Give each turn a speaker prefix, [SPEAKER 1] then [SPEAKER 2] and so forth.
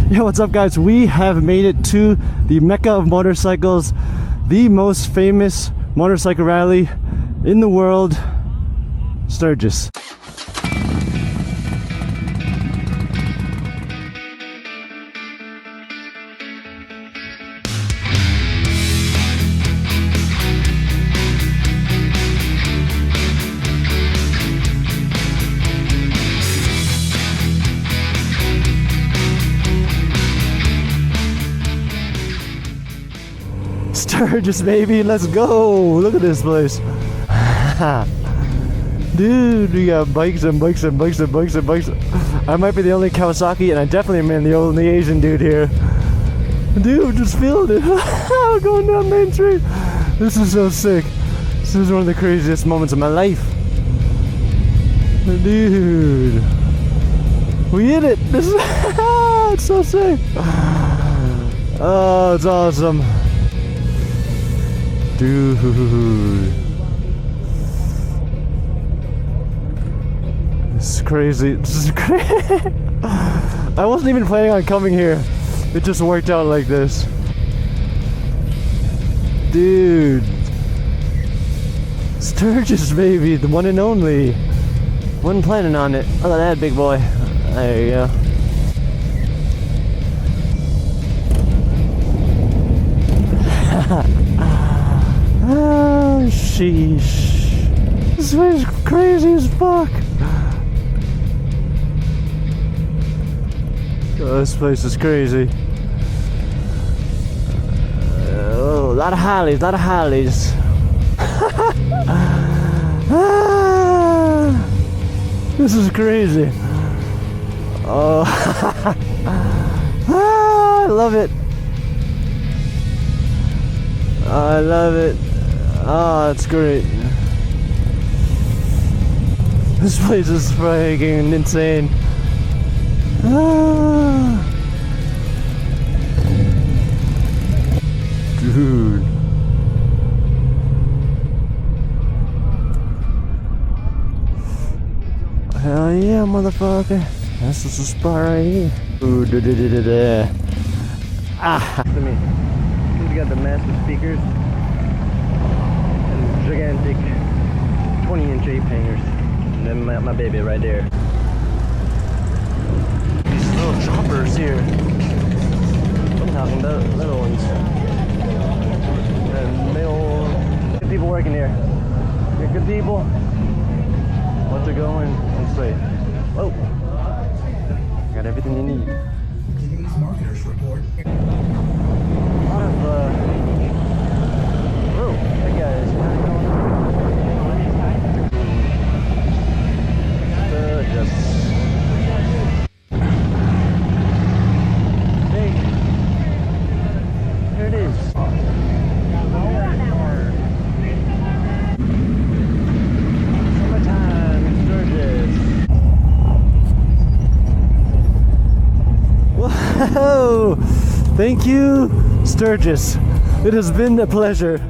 [SPEAKER 1] Yo, what's up guys? We have made it to the Mecca of motorcycles, the most famous motorcycle rally in the world, Sturgis. Sturgis, baby, let's go! Look at this place. Dude, we got bikes and bikes and bikes and bikes and bikes. I might be the only Kawasaki, and I definitely am the only Asian dude here. Dude, just feeling it. Going down Main Street. This is so sick. This is one of the craziest moments of my life. Dude. We hit it. This is it's so sick. Oh, it's awesome. Dude. This is crazy. This is crazy. I wasn't even planning on coming here. It just worked out like this. Dude. Sturgis, baby. The one and only. Wasn't planning on it. Look at that, big boy. There you go. Oh, sheesh. This place is crazy as fuck. Oh, this place is crazy. Oh, a lot of Harleys, a lot of Harleys. This is crazy. Oh, I love it. I love it. Oh, it's great. This place is freaking insane. Ah. Dude. Hell yeah, motherfucker. This is the spot right here. Ooh, da-da-da-da-da. Ah. Look at me. We got the massive speakers and gigantic 20-inch ape hangers. And then my baby right there. These little choppers here. I'm talking about little ones. And good people working here. You're good people. Want to go in and say, oh, got everything you need.
[SPEAKER 2] Today's marketers report.
[SPEAKER 1] Oh, that guy is kind of going on. Just hey, here it is. Summertime in Sturgis. Whoa! Thank you, Sturgis. It has been a pleasure.